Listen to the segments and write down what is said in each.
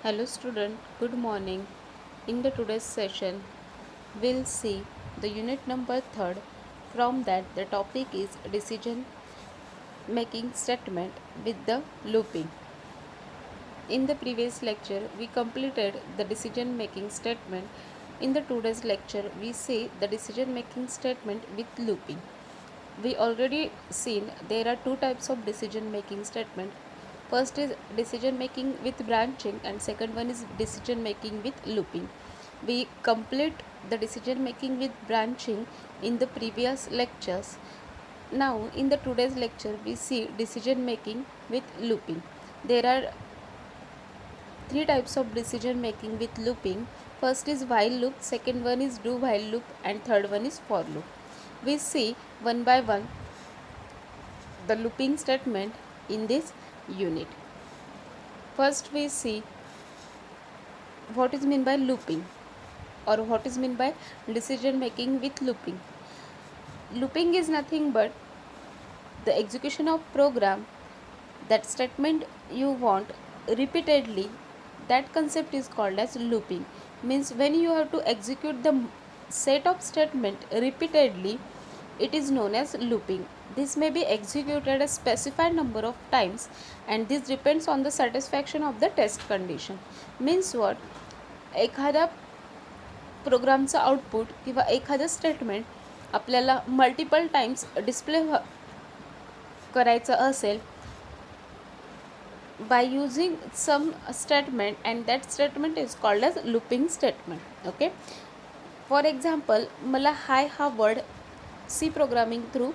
Hello student, good morning. In the today's session, we'll see the unit number 3rd. From that the topic is decision making statement with the looping. In the previous lecture, we completed the decision making statement. In the today's lecture, we see the decision making statement with looping. We already seen there are two types of decision making statement. First is decision making with branching and second one is decision making with looping. We complete the decision making with branching in the previous lectures. Now in the today's lecture we see decision making with looping. There are three types of decision making with looping. First is while loop, second one is do while loop, and third one is for loop. We see one by one the looping statement in this unit. First we see what is meant by looping or what is meant by decision making with looping. Looping is nothing but the execution of program. That statement you want repeatedly, that concept is called as looping. Means when you have to execute the set of statement repeatedly, it is known as looping. This may be executed a specified number of times and this depends on the satisfaction of the test condition. Means what, एखाद्या प्रोग्रामचा output किंवा एखादं statement आपल्याला multiple times display करायचं असेल by using some statement, and that statement is called as looping statement. Okay, for example, मला hi हा word C programming through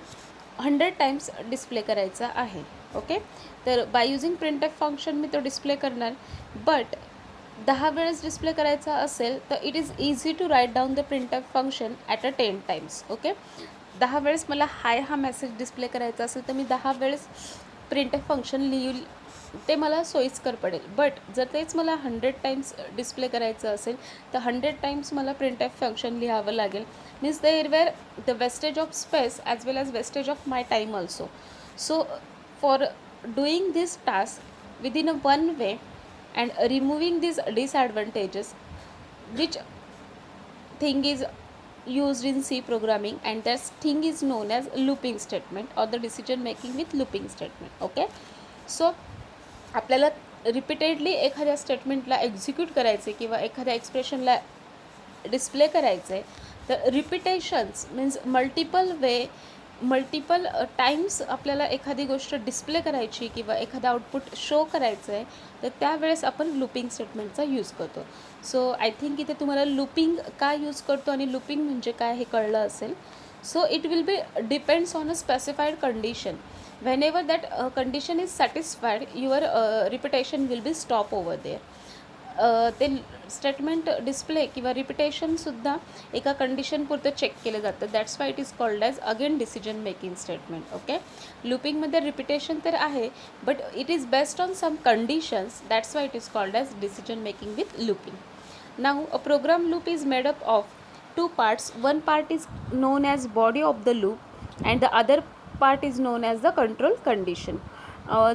100 times display करायचा आहे. ओके, तर बाय यूजिंग प्रिंटएफ फंक्शन मी तो डिस्प्ले करणार, बट 10 वेळेस डिस्प्ले करायचा असेल तर it is easy to write down the printf function at a 10 times. Okay, 10 वेळेस मला हाय हा मेसेज डिस्प्ले करायचा असेल तर मी 10 वेळेस प्रिंटएफ फंक्शन लिहू, ते मला सोयीस्कर पडेल. बट जर तेच मला 100 टाइम्स डिस्प्ले करायचं असेल तर 100 टाइम्स मला प्रिंटएफ फंक्शन लिहावं लागेल. Means there were the wastage of space as well as wastage of my time also. So for doing this task within a one way and removing these disadvantages, which thing is used in C programming, and that thing is known as looping statement or the decision making with looping statement. Okay, so आपल्याला repeatedly एखाद्या स्टेटमेंटला execute करायचे किंवा एखाद्या एक्सप्रेशनला display करायचं आहे, तर repetitions means multiple times आपल्याला एखादी गोष्ट डिस्प्ले करायची किंवा एखादा आउटपुट शो करायचं आहे, तर त्यावेळेस आपण लूपिंग स्टेटमेंटचा यूज करतो. सो आय थिंक इथे तुम्हाला लूपिंग काय यूज करतो आणि लूपिंग म्हणजे काय हे कळलं असेल. सो it will B depends on a specified condition. whenever that condition is satisfied, your repetition will be stop over there. ते स्टेटमेंट डिस्प्ले किंवा रिपिटेशनसुद्धा एका कंडिशनपुरतं चेक केलं जातं. That's why it is called as again decision making statement. Okay, लूपिंगमध्ये repetition तर आहे but it is based on some conditions. That's why it is called as decision making with लूपिंग. Now a program loop is made up of two parts. One part is known as body of the loop and the other part is known as the control condition.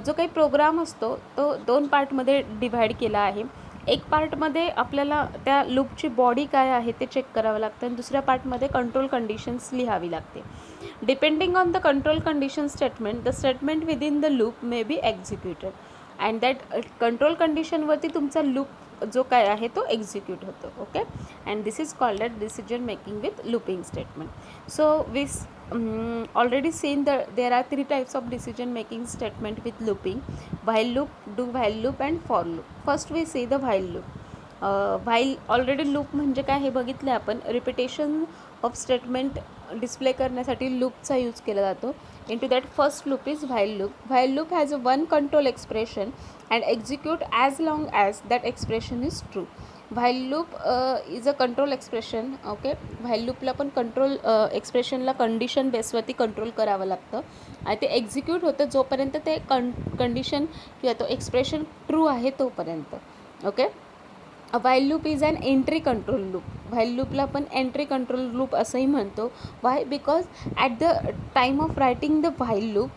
जो काही programme असतो तो दोन पार्टमध्ये divide केला आहे. एक पार्टमध्ये आपल्याला त्या लूपची बॉडी काय आहे ते चेक करावं लागतं आणि दुसऱ्या पार्टमध्ये कंट्रोल कंडिशन्स लिहावी लागते. Depending on the control condition statement, the statement within the loop may be executed and that control कंडिशनवरती तुमचा लूप जो काय आहे तो एक्झिक्यूट होतो. Okay, and this is called at decision making with looping statement. So we've already seen that there are three types of decision making statement with looping: while loop, do while loop and for loop. First we see the while loop. while already loop म्हणजे काय हे बघितले आपण. Repetition of statement display करण्यासाठी लूपचा use केला जातो. into that first loop is while loop. While loop has a one control expression and execute as long as that expression is true. While loop is a control expression. Okay, while लूपला पण control एक्सप्रेशनला condition बेसवरती control करावं लागतं आणि ते execute होतं जोपर्यंत ते कंडिशन किंवा तो एक्सप्रेशन ट्रू आहे तोपर्यंत. Okay, while loop is an entry control loop. While लूपला आपण एंट्री कंट्रोल लूप असंही म्हणतो. Why? Because at the time of writing the while loop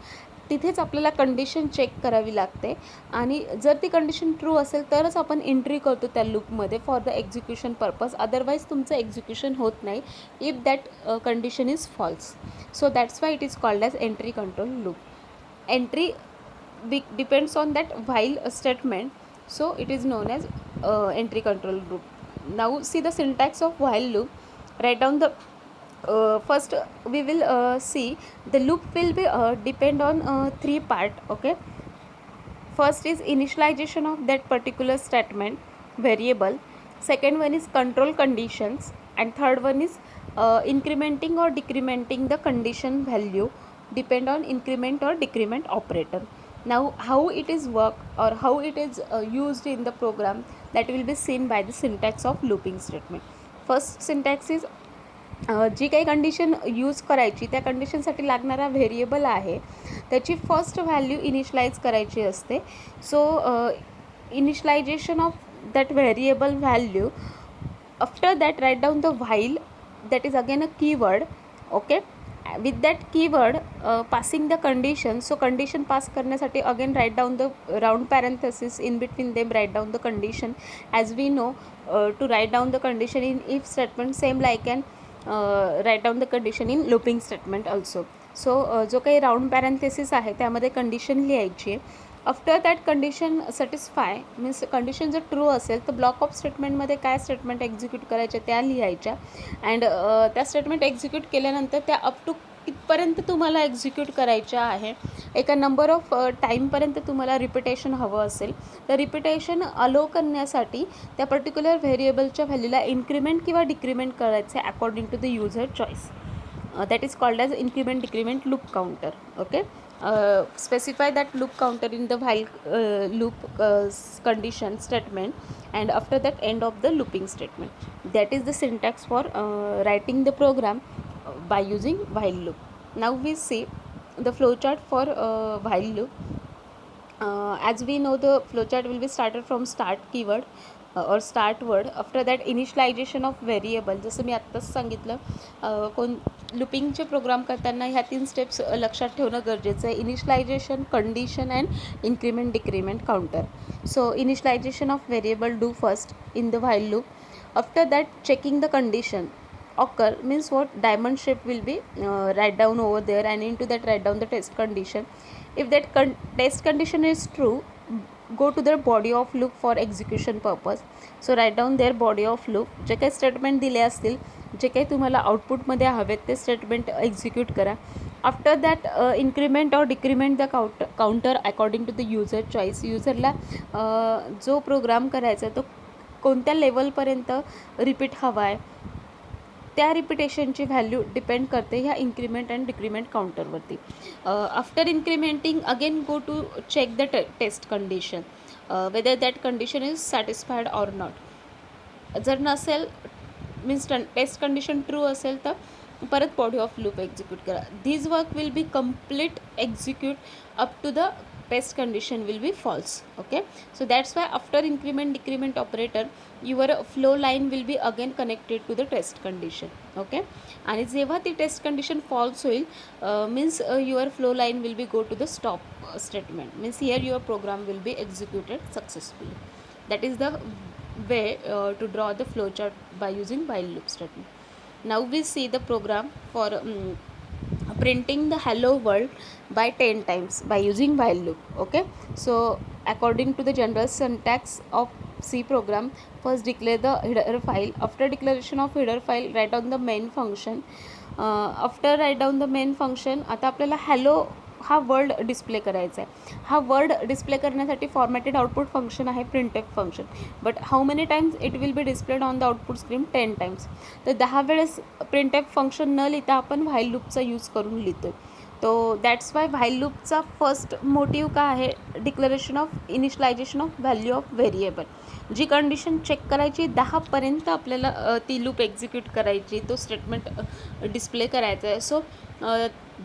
तिथेच आपल्याला कंडिशन चेक करावी लागते आणि जर ती कंडिशन ट्रू असेल तरच आपण एंट्री करतो त्या लूपमध्ये for the execution purpose. Otherwise तुमचं एक्झिक्युशन होत नाही if that condition is false. So that's why it is called as entry control loop. Entry depends on that while statement, so it is known as entry control loop. Now see the syntax of while loop. Write down the first we will see the loop will be depend on three part. Okay, first is initialization of that particular statement variable, second one is control conditions, and third one is incrementing or decrementing the condition value depend on increment or decrement operator. Now how it is work or how it is used in the program, that will be seen by the syntax of looping statement. First syntax is जी काही condition use करायची त्या कंडिशनसाठी लागणारा variable आहे त्याची first value initialize करायची असते. So initialization of that variable value, after that write down the while, that is again a keyword. Okay, with that keyword passing the condition. So condition pass करण्यासाठी again write down the round parenthesis, in between them write down the condition. As we know, to write down the condition in if statement, same like an write down the condition in looping statement also. So जो काही round parenthesis आहे त्यामध्ये condition लिहायची. After that condition satisfy means condition जर true असेल तर block of स्टेटमेंटमध्ये काय स्टेटमेंट एक्झिक्यूट करायच्या त्या लिहायच्या. अँड त्या स्टेटमेंट एक्झिक्यूट केल्यानंतर त्या अप टू कितपर्यंत तुम्हाला एक्झिक्यूट करायच्या आहे, एका नंबर ऑफ टाईमपर्यंत तुम्हाला रिपिटेशन हवं असेल तर रिपिटेशन अलो करण्यासाठी त्या पर्टिक्युलर व्हेरिएबलच्या व्हॅल्यूला इन्क्रीमेंट किंवा डिक्रीमेंट करायचं आहे according to the user choice. That is called as increment decrement loop counter. Okay, specify that loop counter in the while loop condition statement and after that end of the looping statement. That is the syntax for writing the program by using while loop. Now we see the flowchart for while loop. As we know, the flowchart will be started from start keyword or start word. After that initialization of variable, जसं मी आत्ताच सांगितलं कोण लूपिंगचे programme करताना ह्या 3 steps लक्षात ठेवणं गरजेचं आहे. Initialisation, condition and increment decrement counter. So initialisation of variable do first in the while loop. After that checking the condition occur means what diamond shape will be write down over there, and into that write down the test condition. If that test condition is true, go to the body of loop for execution purpose. So write down their body of loop. जे काही statement दिले असतील, जे काही तुम्हाला आउटपुटमध्ये हवेत ते statement execute करा. After that increment or decrement the counter according to the user choice. युजरला जो प्रोग्राम करायचा तो कोणत्या लेवलपर्यंत रिपीट हवा आहे त्या रिपिटेशनची व्हॅल्यू डिपेंड करते ह्या इन्क्रीमेंट अँड डिक्रीमेंट काउंटरवरती. After incrementing again go to check the test condition whether that condition is satisfied or not. जर नसेल मीन्स टेस्ट कंडिशन ट्रू असेल तर परत बॉडी ऑफ लूप एक्झिक्यूट करा. This work will be complete execute up to the test condition will be false. Okay, so that's why after increment decrement operator your flow line will be again connected to the test condition. Okay, आणि जेव्हा ती test condition false होईल means your flow line will be go to the stop statement. Means here your program will be executed successfully. That is the way to draw the flow chart by using while loop statement. Now we see the program for printing the hello world by 10 times by using while loop. Okay, so according to the general syntax of C program, first declare the header file. After declaration of header file, write down the main function. After write down the main function, आता आपल्याला hello हा word display करायचा आहे. हा word display करण्यासाठी formatted output function आहे printf function. But how many times it will be displayed on the output screen 10 times. तर 10 वेळेस प्रिंटएफ फंक्शन न लिहिता आपण व्हाईल लूपचा यूज करून लिहितो. तो दॅट्स वाय व्हाईल लूपचा फर्स्ट मोटिव्ह काय आहे, declaration of initialization of value of variable. जी कंडिशन चेक करायची 10पर्यंत आपल्याला ती लूप एक्झिक्यूट करायची, तो स्टेटमेंट डिस्प्ले करायचा आहे. सो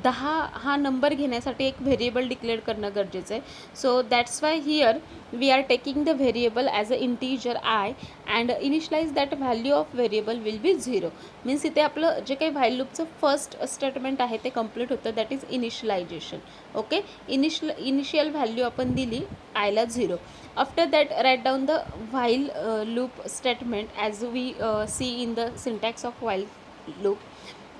10 हा नंबर घेण्यासाठी एक व्हेरिएबल डिक्लेअर करणं गरजेचं आहे. So that's why here we are taking the variable as a integer I and initialise that value of variable will be 0. Means इथे आपलं जे काही व्हाईल लूपचं फर्स्ट स्टेटमेंट आहे ते कंप्लीट होतं, that is initialization. Okay, initial value आपण दिली आयला 0. After that write down the while loop statement as we see in the syntax of while loop.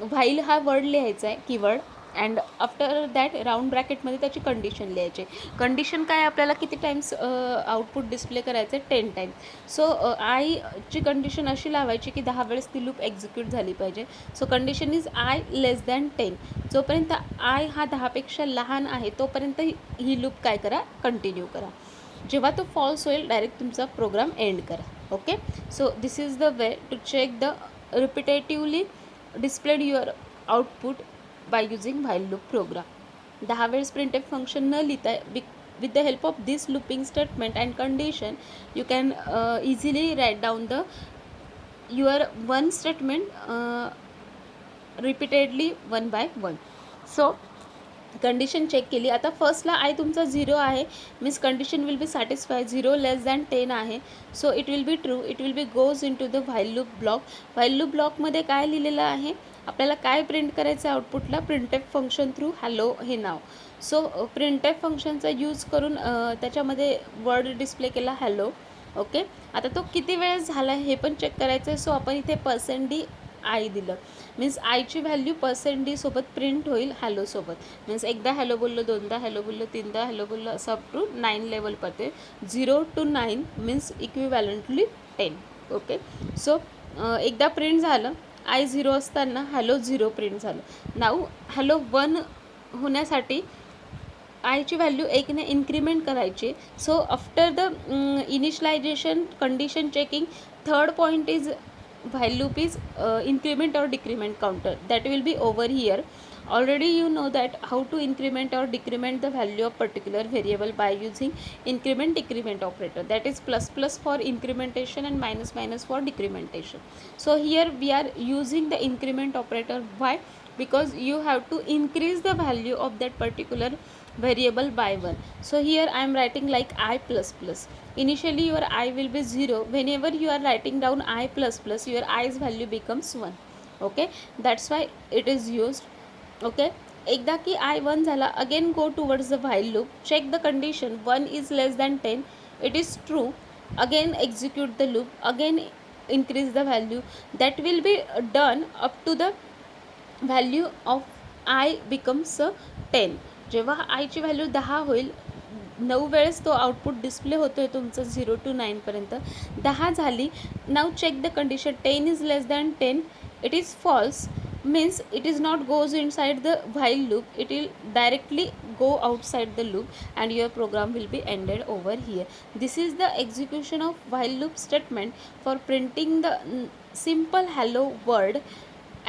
While हा वर्ड लिहायचा आहे, keyword, and after that round ब्रॅकेटमध्ये त्याची condition लिहायची. Condition काय, आपल्याला किती टाईम्स आउटपुट डिस्प्ले करायचं आहे, 10 टाईम. सो आयची कंडिशन अशी लावायची की 10 वेळेस ती लूप एक्झिक्यूट झाली पाहिजे. So condition is i less than 10. जोपर्यंत आय हा 10पेक्षा लहान आहे तोपर्यंत ही लूप काय करा, कंटिन्यू करा. जेव्हा तो फॉल्स होईल डायरेक्ट तुमचा प्रोग्राम एंड करा. Okay, so this is the way to check the repetitively displayed your output by using while loop program. 10 वेळेस printf function न लिहिता with the help of this looping statement and condition you can easily write down the your one statement repeatedly one by one. So condition check केली. आता फर्स्टला I तुमचा 0 आहे, means condition will be satisfy. 0 less than 10 आहे, so it will be true. It will be goes in to the while loop block. While loop ब्लॉकमध्ये काय लिहिलेलं आहे, आपल्याला काय प्रिंट करायचं आहे आउटपुटला, प्रिंटएफ फंक्शन थ्रू हॅलो हे नाव. सो प्रिंटएफ फंक्शनचा यूज करून त्याच्यामध्ये वर्ड डिस्प्ले केला हॅलो. ओके, आता तो किती वेळेस झाला हे पण चेक करायचं आहे. सो आपण इथे %d आय दिलं, मीन्स आयची व्हॅल्यू %d सोबत प्रिंट होईल हॅलोसोबत. मीन्स एकदा हॅलो बोललो, दोनदा हॅलो बोललो, तीनदा हॅलो बोललो, असं अप टू 9 लेवल पडते. 0 to 9 मीन्स इक्विवॅलंटली 10. ओके, सो एकदा प्रिंट झालं, आय 0 असताना हॅलो 0 प्रिंट झालं. नाऊ हॅलो 1 होण्यासाठी आयची व्हॅल्यू 1ने इन्क्रीमेंट करायची. So after the initialisation condition checking, third point is while loop is increment or decrement counter, that will be over here. Already you know that how to increment or decrement the value of particular variable by using increment decrement operator, that is plus plus for incrementation and minus minus for decrementation. So here we are using the increment operator. Why? Because you have to increase the value of that particular variable by 1. So here I am writing like I plus plus. Initially your I will be 0. Whenever you are writing down I plus plus, your I's value becomes 1. Okay, that's why it is used. Okay, एकदा की I 1 झाला, again go towards the while loop, check the condition 1 is less than 10, it is true, again execute the loop, again increase the value. That will be done up to the value of I becomes 10. जेव्हा आयची value 10 होईल, 9 वेळेस तो output display होतो आहे तुमचं 0 to 9 पर्यंत. 10 झाली, now check the condition, 10 is less than 10, it is false, means it is not goes inside the while loop, it will directly go outside the loop and your program will be ended over here. This is the execution of while loop statement for printing the simple hello word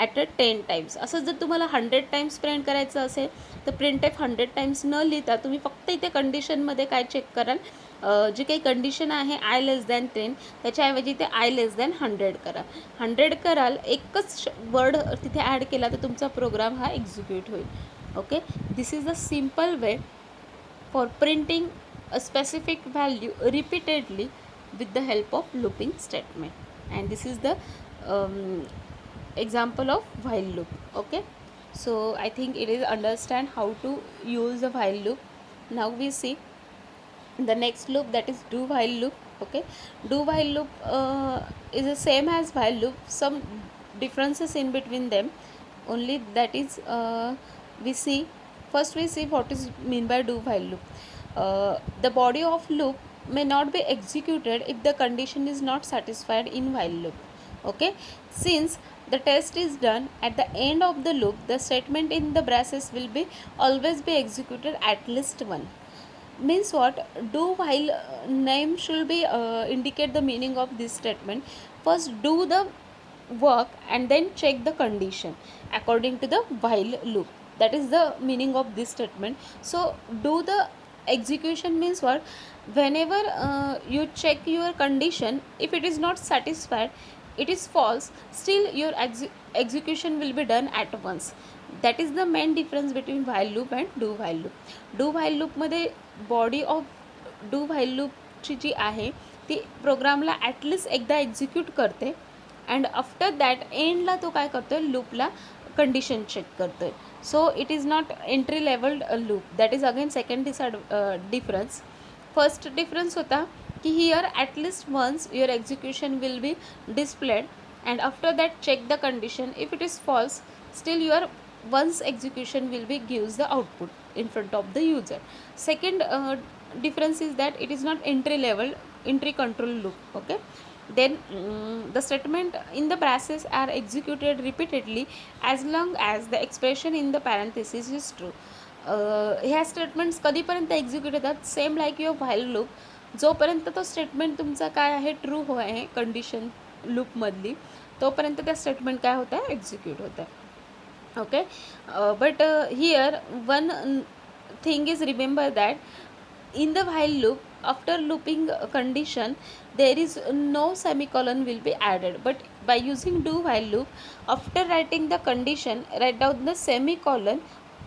at 10 Times. असं जर तुम्हाला 100 Times print करायचं असेल तर printf 100 Times न लिहिता तुम्ही फक्त इथे कंडिशनमध्ये काय चेक कराल, जी काही कंडिशन आहे आय लेस दॅन 10, त्याच्याऐवजी ते आय लेस दॅन 100 करा. 100 कराल, एकच वर्ड तिथे ॲड केला तर तुमचा प्रोग्राम हा एक्झिक्यूट होईल. Okay, this is the simple way for printing a specific value repeatedly with the help of looping statement, and this is the example of while loop. Okay, so I think it is understand how to use the while loop. Now we see the next loop, that is do while loop. Okay, do while loop is the same as while loop, some differences in between them only, that is we see, first we see what is mean by do while loop. The body of loop may not be executed if the condition is not satisfied in while loop. Okay, since the test is done at the end of the loop, the statement in the braces will be always be executed at least one. Means what, do while name should be indicate the meaning of this statement. First do the work and then check the condition according to the while loop, that is the meaning of this statement. So do the execution means what, whenever you check your condition, if it is not satisfied, it is false, still your execution will be done at once. That is the main difference between while loop and do while loop. Do while लूपमध्ये body of do while लूपची जी आहे ती प्रोग्रामला at least एकदा execute करते and after that एंडला तो काय करतो आहे, लूपला कंडिशन चेक करतो आहे. So it is not entry levelled loop. That is again second difference. First difference होता की here at least once your execution will be displayed and after that check the condition. If it is false still your once execution will be gives the output in front of the user. Second difference is that it is not entry level entry control loop. Okay, then the statement in the braces are executed repeatedly as long as the expression in the parenthesis is true. ह्या statements कधीपर्यंत execute होतात, same like your while loop. जोपर्यंत तो statement तुमचा काय आहे, true हो आहे कंडिशन लूपमधली, तोपर्यंत त्या स्टेटमेंट काय होत आहे, एक्झिक्यूट होत आहे. Okay, but here one thing is, remember that in the while loop after looping condition there is no semicolon will be added, but by using do while loop after writing the condition write down the semicolon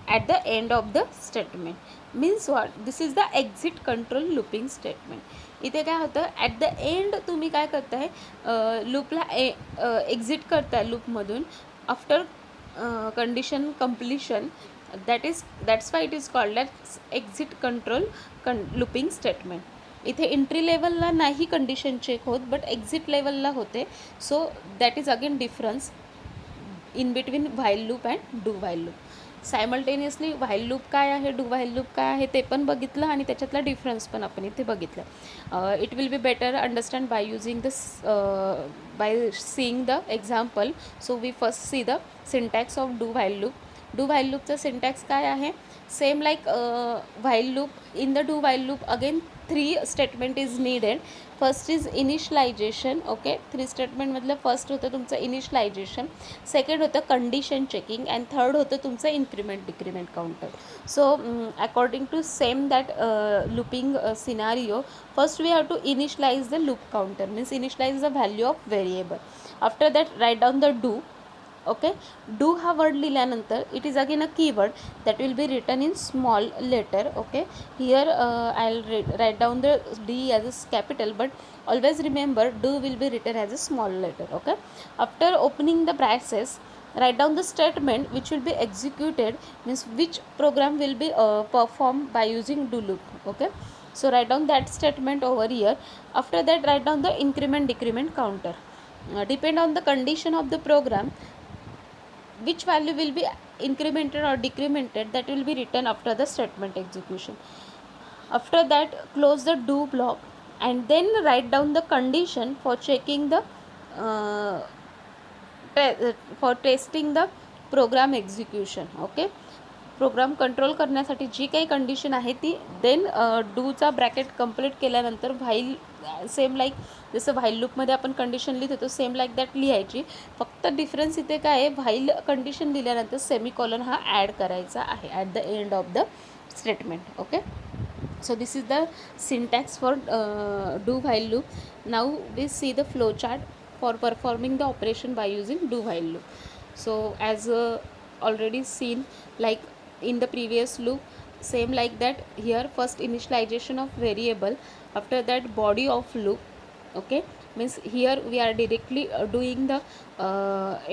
at the end of the statement. Means what, this is the exit control looping statement. इथे काय होतं, at the end तुम्ही काय करताय, लूपला exit करताय लूपमधून after condition completion. That's why it is called as exit control looping statement. इथे entry लेवलला नाही कंडिशन चेक होत, बट एक्झिट लेवलला होते. So that is again difference in between while loop and do while loop. Simultaneously while loop काय आहे, do while loop काय आहे ते पण बघितलं आणि त्याच्यातला डिफरन्स पण आपण इथे बघितलं. It will be better understand by using this by seeing the example. So we first see the syntax of do while loop. Do while लूपचं सिंटॅक्स काय आहे, same like while loop. In the do while loop again 3 statement is needed. First is initialization. Okay, 3 स्टेटमेंटमधलं first होतं तुमचं initialization, second होतं condition checking and third होतं तुमचं increment decrement counter. So according to same that looping scenario, first we have to initialize the loop counter, means initialize the value of variable. After that write down the do. Okay, do हा word लिहिल्यानंतर it is again a keyword that will be written in small letter. Okay, here I will write down the D as a capital, but always remember do will be written as a small letter. Okay, after opening the braces write down the statement which will be executed, means which program will be performed by using do loop. Okay, so write down that statement over here. After that write down the increment decrement counter. Depend on the condition of the program which value will be incremented or decremented, that will be written after the statement execution. After that close the do block and then write down the condition for checking the for testing the program execution. Okay, program control करण्यासाठी जी काही condition आहे ती then डूचा bracket complete केल्यानंतर while, same like जसं while लूपमध्ये आपण condition लिहित होतो सेम लाईक दॅट लिहायची. फक्त डिफरन्स इथे काय आहे, व्हाईल कंडिशन लिहिल्यानंतर सेमिकॉलन हा ॲड करायचा आहे at the end of the statement. Okay, so this is the syntax for do while loop. Now we see the flow chart for performing the operation by using do while loop. So as already seen, like in the previous loop, same like that here, first initialization of variable, after that body of loop. Okay, means here we are directly doing the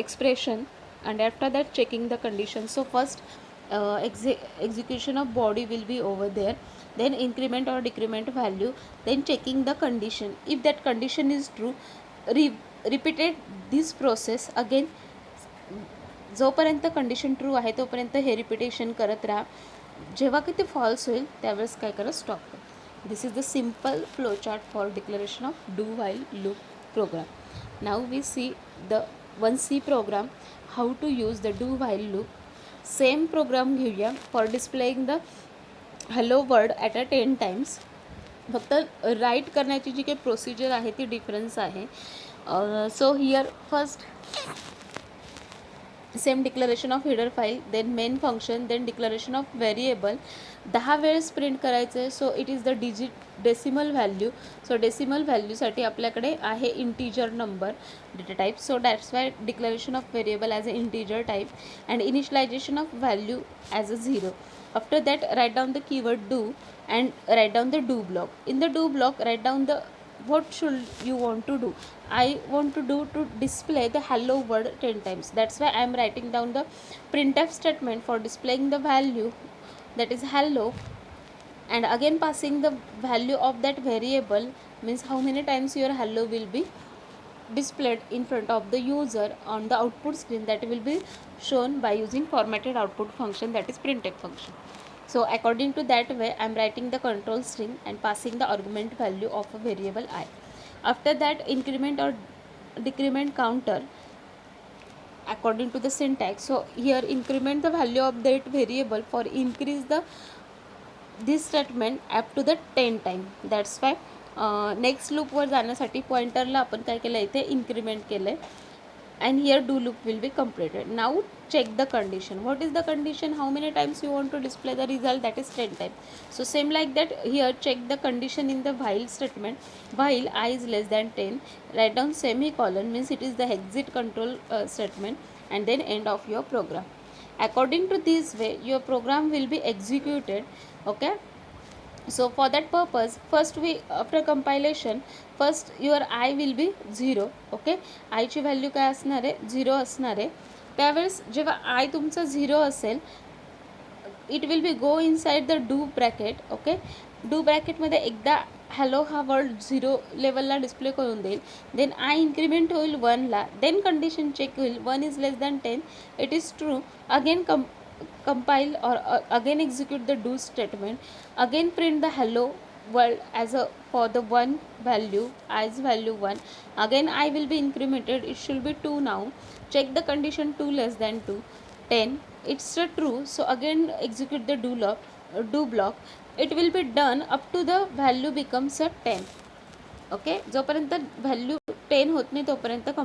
expression and after that checking the condition. So first execution of body will be over there, then increment or decrement value, then checking the condition. If that condition is true, repeated this process again. जोपर्यंत condition true आहे तोपर्यंत हे repetition करत राहा. जेव्हा की ते false होईल त्यावेळेस काय करा, स्टॉप करा. This is the simple flow chart for declaration of do while loop program. Now we see the 1C program, how to use the do while loop. Same program घेऊया for displaying the hello word at a 10 times. फक्त write करण्याची जी काही procedure आहे ती difference आहे. So here first same declaration of header file, then main function, then declaration of variable 10 वेळेस print करायचं आहे. So it is the decimal value. So decimal व्हॅल्यूसाठी आपल्याकडे आहे integer number data type. So that's why declaration of variable as a integer type and initialization of value as a 0. After that, write down the keyword do and write down the do block. In the do block, write down the what should you want to do. I want to do to display the hello word 10 times. That's why I am writing down the printf statement for displaying the value, that is hello, and again passing the value of that variable, means how many times your hello will be displayed in front of the user on the output screen, that will be shown by using formatted output function, that is printf function. So according to that way I am writing the control string and passing the argument value of a variable I. After that, increment or decrement counter according to the syntax. So here increment the value of that variable for increase the this statement up to the 10 time. That's why next लूपवर जाण्यासाठी पॉइंटरला आपण काय केलं, इथे increment केलं आहे. And here do loop will be completed. Now check the condition. What is the condition? How many times you want to display the result? That is 10 times. So same like that, here check the condition in the while statement. While I is less than 10, write down semicolon, means it is the exit control statement, and then end of your program. According to this way your program will be executed. Okay, so for that purpose, first we, after compilation, first your I will be 0. Okay, आयची value काय असणार आहे, 0 असणार आहे. त्यावेळेस जेव्हा आय तुमचा 0 असेल, it will be go inside the do bracket. Okay, do ब्रॅकेटमध्ये एकदा हॅलो हा वर्ड 0 लेवलला डिस्प्ले करून देईल. देन आय इन्क्रीमेंट होईल 1ला. देन कंडिशन चेक होईल, 1 is less than 10, it is true. Again compile or again execute the do statement, again print the hello world as a for the one value, i's value 1. Again I will be incremented, it should be 2 now. Check the condition 2 less than 2, 10, it's a true. So again execute the do block. It will be done up to the value becomes a 10. Okay, जोपर्यंत value 10 होत नाही तोपर्यंत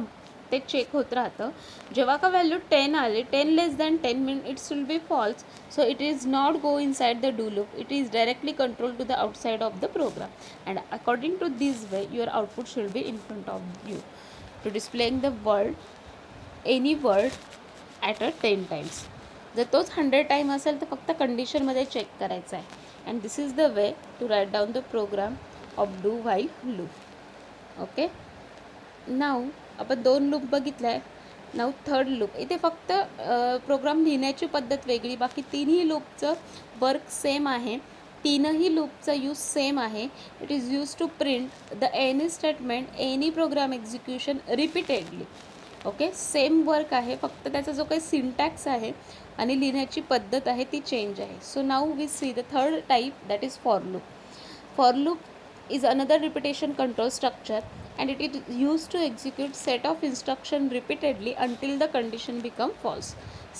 ते check होत राहतं. जेव्हा का value 10 आले, 10 less than 10 mean it's will be false. So it is not go inside the do loop, it is directly control to the outside of the program. And according to this way your output should be in front of you to displaying the word, any word at a 10 times. जर तोच 100 time असेल तर फक्त कंडिशनमध्ये check करायचा आहे. And this is the way to write down the program of do while loop. Okay, now आपण 2 loop बघितलं आहे. Now third loop. इथे फक्त प्रोग्राम लिहिण्याची पद्धत वेगळी, बाकी तिन्ही लूपचं वर्क सेम आहे. तीनही लूपचा यूज सेम आहे. It is use to print the any statement, any program execution repeatedly. Okay, same work आहे, फक्त त्याचा जो काही सिंटॅक्स आहे आणि लिहिण्याची पद्धत आहे ती चेंज आहे. So now we see the third type, that is for loop. For loop is another repetition control structure, and it is used to execute set of instruction repeatedly until the condition become false.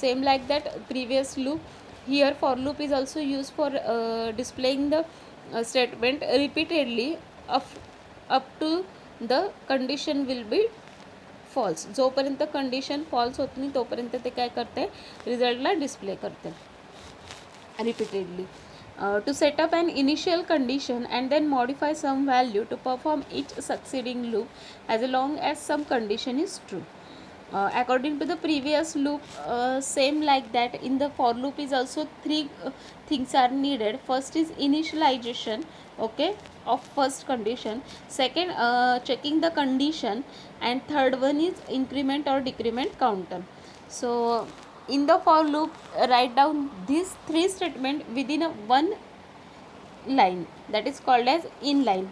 Same like that previous loop, here for loop is also used for displaying the statement repeatedly up to the condition will be false. जोपर्यंत condition false होत नाही तोपर्यंत ते काय करते, रिझल्टला display करते repeatedly. To set up an initial condition and then modify some value to perform each succeeding loop as long as some condition is true. According to the previous loop, same like that in the for loop is also 3 things are needed. First is initialization, okay, of first condition. Second, checking the condition, and third one is increment or decrement counter. So in the for loop, write down these 3 statement within a one line, that is called as inline.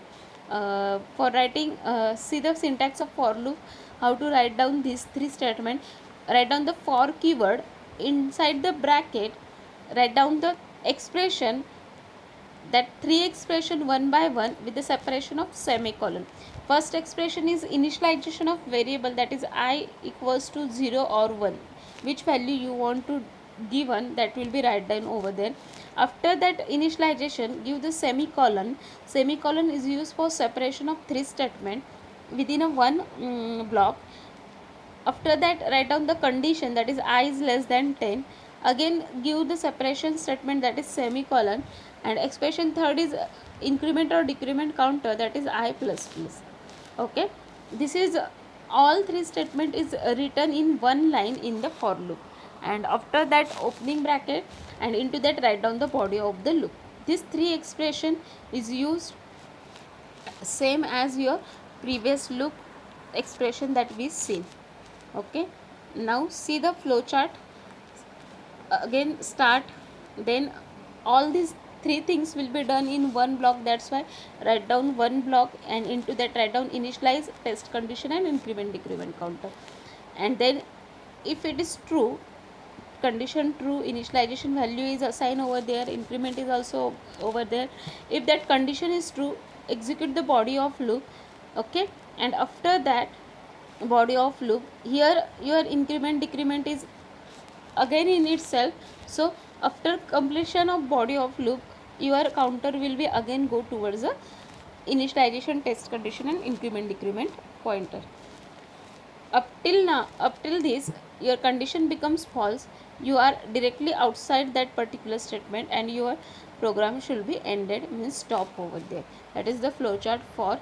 For writing, see the syntax of for loop, how to write down these 3 statement. Write down the for keyword, inside the bracket write down the expression, that 3 expression one by one with the separation of semicolon. First expression is initialization of variable, that is I equals to 0 or 1, which value you want to given, that will be write down over there. After that initialization, give the semicolon. Semicolon is used for separation of 3 statement within a one block. After that, write down the condition, that is I is less than 10. Again give the separation statement, that is semicolon, and expression third is increment or decrement counter, that is I plus plus. Okay, this is all three statement is written in one line in the for loop, and after that opening bracket, and into that write down the body of the loop. This three expression is used same as your previous loop expression that we seen. Okay, now see the flow chart. Again start, then all these three things will be done in one block. That's why write down one block, and into that write down initialize, test condition, and increment decrement counter. And then if it is true, condition true, initialization value is assigned over there, increment is also over there. If that condition is true, execute the body of loop. Okay, and after that body of loop, here your increment decrement is again in itself. So after completion of body of loop, your counter will be again go towards the initialization, test condition, and increment decrement pointer. Up till now, up till this, your condition becomes false, you are directly outside that particular statement, and your program should be ended, means stop over there. That is the flowchart for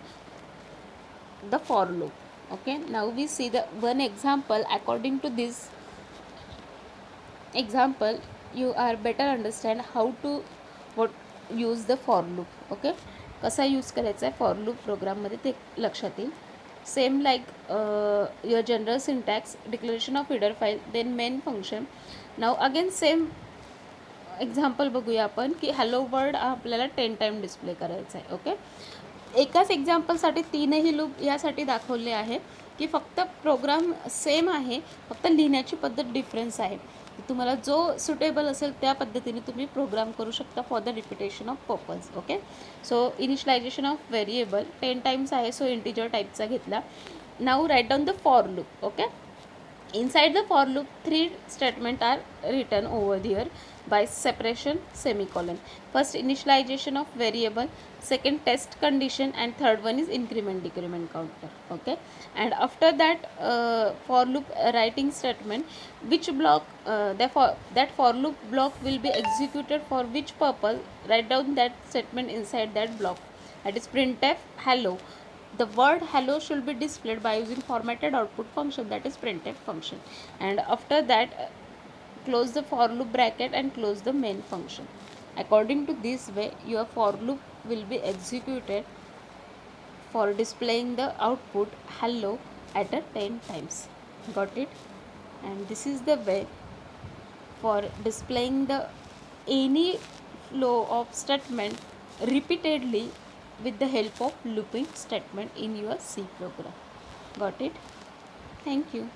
the for loop. Okay, now we see the one example. According to this example, you are better understand how to what use the for loop. Okay, कसा use करायचा आहे for loop प्रोग्राममध्ये ते लक्षात येईल. Same like your general syntax, declaration of header file, then main function. Now again same example बघूया आपण की हॅलो वर्ड आपल्याला 10 टाईम डिस्प्ले करायचा आहे. ओके, एकाच एक्झाम्पलसाठी तीनही लूप यासाठी दाखवले आहे की फक्त प्रोग्राम सेम आहे, फक्त लिहिण्याची पद्धत डिफरन्स आहे. तुम्हाला जो सुटेबल असेल त्या पद्धतीने तुम्ही प्रोग्राम करू शकता for the repetition of purpose. Okay, so initialisation of variable 10 times आहे, सो इंटिजर टाईपचा घेतला. Now write down the for loop. Okay, inside the for loop, three statements are written over there by separation semicolon. First initialization of variable, second test condition, and third one is increment decrement counter. Okay, and after that for loop writing statement, which block therefore that for loop block will be executed for which purpose, write down that statement inside that block, that is printf hello. The word hello should be displayed by using formatted output function, that is printf function. And after that close the for loop bracket and close the main function. According to this way, your for loop will be executed for displaying the output hello at a 10 times. Got it? And this is the way for displaying the any flow of statement repeatedly with the help of looping statement in your C program. Got it? Thank you.